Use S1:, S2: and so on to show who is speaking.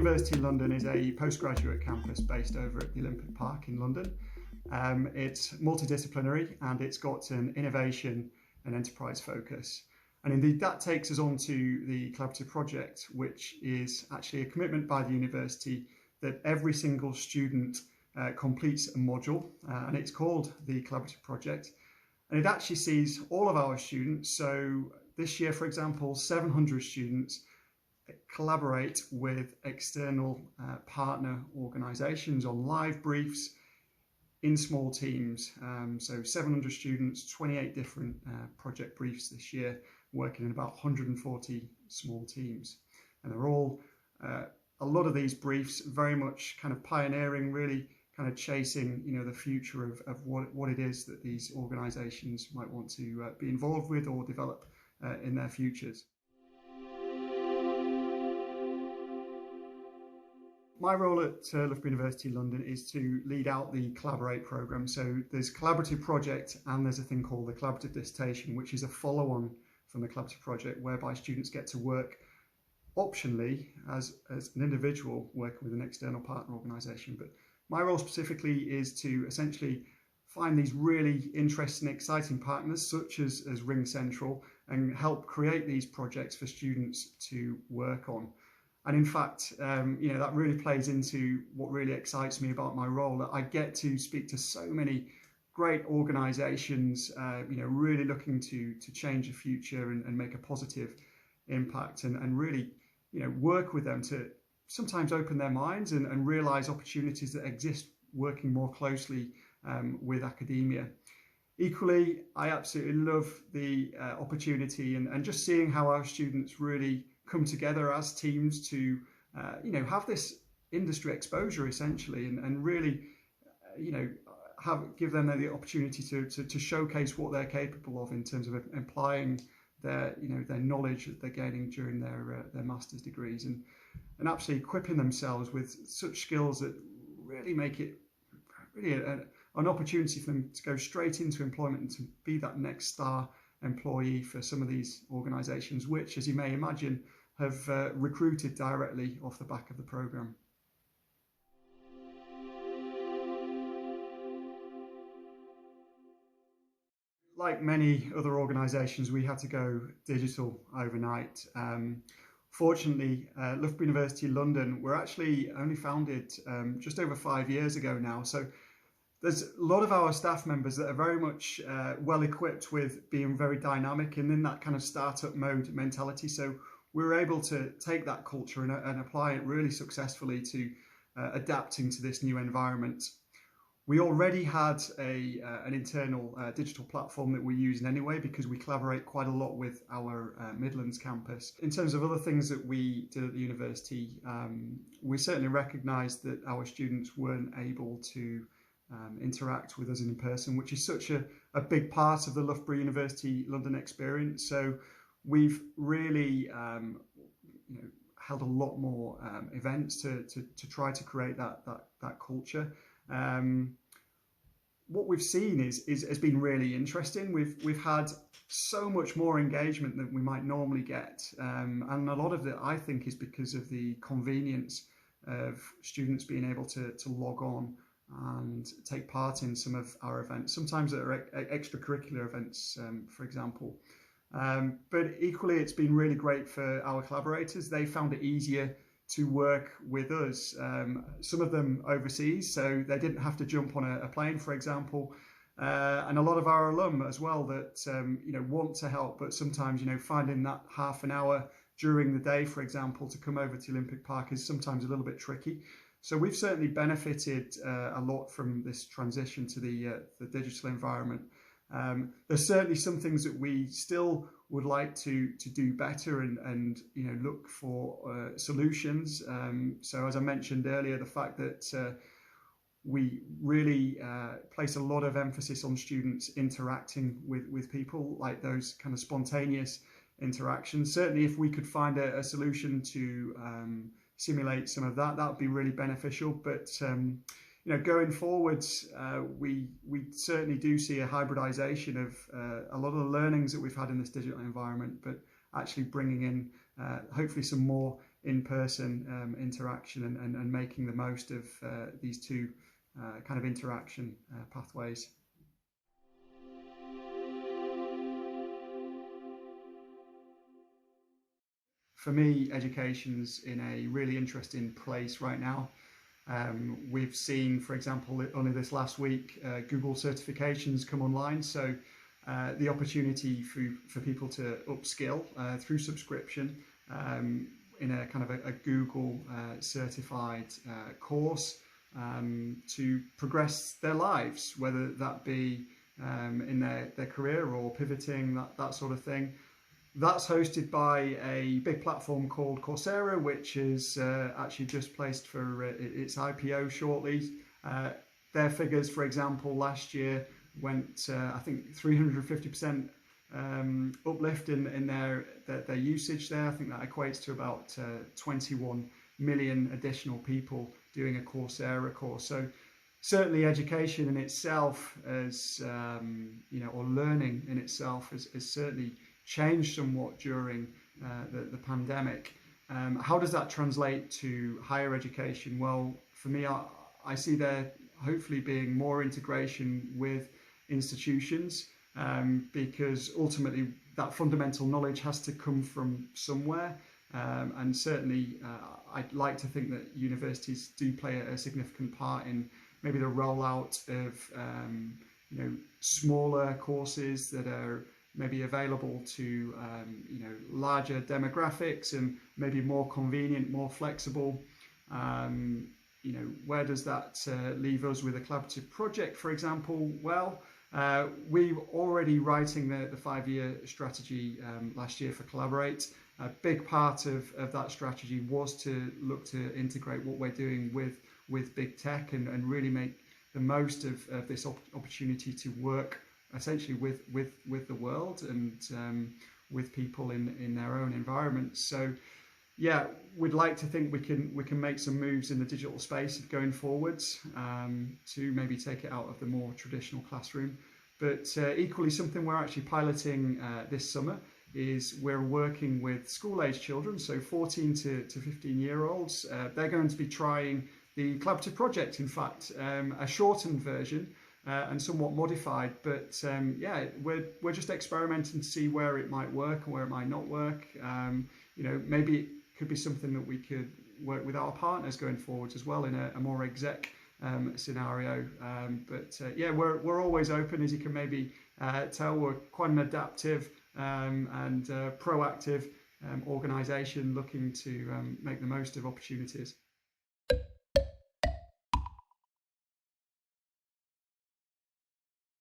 S1: University in London is a postgraduate campus based over at the Olympic Park in London. It's multidisciplinary and it's got an innovation and enterprise focus. And indeed that takes us on to the collaborative project, which is actually a commitment by the university that every single student completes a module, and it's called the collaborative project. And it actually sees all of our students. So this year, for example, 700 students collaborate with external partner organisations on live briefs in small teams. So 700 students, 28 different project briefs this year, working in about 140 small teams. And they're all, a lot of these briefs very much kind of pioneering, really kind of chasing, the future of what it is that these organisations might want to be involved with or develop in their futures. My role at Loughborough University London is to lead out the Collaborate programme. So there's Collaborative Project and there's a thing called the Collaborative Dissertation, which is a follow-on from the Collaborative Project, whereby students get to work optionally as an individual working with an external partner organisation. But my role specifically is to essentially find these really interesting, exciting partners such as RingCentral and help create these projects for students to work on. And in fact, that really plays into what really excites me about my role, that I get to speak to so many great organisations, really looking to change the future and make a positive impact and really, work with them to sometimes open their minds and realise opportunities that exist working more closely with academia. Equally, I absolutely love the opportunity and just seeing how our students really come together as teams to, have this industry exposure essentially and really, give them the opportunity to showcase what they're capable of in terms of applying their knowledge that they're gaining during their master's degrees and absolutely equipping themselves with such skills that really make it really an opportunity for them to go straight into employment and to be that next star employee for some of these organisations, which, as you may imagine, have recruited directly off the back of the programme. Like many other organisations, we had to go digital overnight. Fortunately, Loughborough University London, we're actually only founded just over 5 years ago now. So there's a lot of our staff members that are very much well equipped with being very dynamic and in that kind of startup mode mentality. So we were able to take that culture and apply it really successfully to adapting to this new environment. We already had an internal digital platform that we're using anyway because we collaborate quite a lot with our Midlands campus. In terms of other things that we did at the university, we certainly recognised that our students weren't able to interact with us in person, which is such a big part of the Loughborough University London experience. So we've really held a lot more events to try to create that culture. What we've seen has been really interesting. We've had so much more engagement than we might normally get, and a lot of it I think is because of the convenience of students being able to log on and take part in some of our events. Sometimes they're extracurricular events, for example. But equally, it's been really great for our collaborators. They found it easier to work with us, some of them overseas, so they didn't have to jump on a plane, for example, and a lot of our alum as well that want to help, but sometimes finding that half an hour during the day, for example, to come over to Olympic Park is sometimes a little bit tricky. So we've certainly benefited a lot from this transition to the digital environment. There's certainly some things that we still would like to do better and look for solutions. So as I mentioned earlier, the fact that we really place a lot of emphasis on students interacting with people, like those kind of spontaneous interactions. Certainly if we could find a solution to simulate some of that would be really beneficial. But going forwards, we certainly do see a hybridization of a lot of the learnings that we've had in this digital environment, but actually bringing in hopefully some more in-person interaction and making the most of these two kind of interaction pathways. For me, education's in a really interesting place right now. We've seen, for example, only this last week, Google certifications come online. So the opportunity for people to upskill through subscription in a kind of a Google certified course to progress their lives, whether that be in their career or pivoting, that sort of thing. That's hosted by a big platform called Coursera, which is actually just placed for its IPO shortly. Their figures, for example, last year went, I think, 350% uplift in their usage there. I think that equates to about 21 million additional people doing a Coursera course. So certainly education in itself as, or learning in itself has certainly changed somewhat during the pandemic. How does that translate to higher education? Well, for me, I see there hopefully being more integration with institutions, because ultimately that fundamental knowledge has to come from somewhere. And certainly I'd like to think that universities do play a significant part in maybe the rollout of smaller courses that are maybe available to larger demographics and maybe more convenient, more flexible. Where does that leave us with a collaborative project, for example? Well, we were already writing the 5-year strategy last year for Collaborate. A big part of that strategy was to look to integrate what we're doing with big tech and really make the most of this opportunity to work essentially with the world and with people in their own environments. So yeah, we'd like to think we can make some moves in the digital space going forwards to maybe take it out of the more traditional classroom. But equally, something we're actually piloting this summer is we're working with school-age children, so 14 to 15-year-olds. They're going to be trying the collaborative project, in fact, a shortened version and somewhat modified. But yeah, we're just experimenting to see where it might work and where it might not work. Maybe it could be something that we could work with our partners going forwards as well in a more exec scenario. But yeah, we're always open, as you can maybe tell. We're quite an adaptive and proactive organisation looking to make the most of opportunities.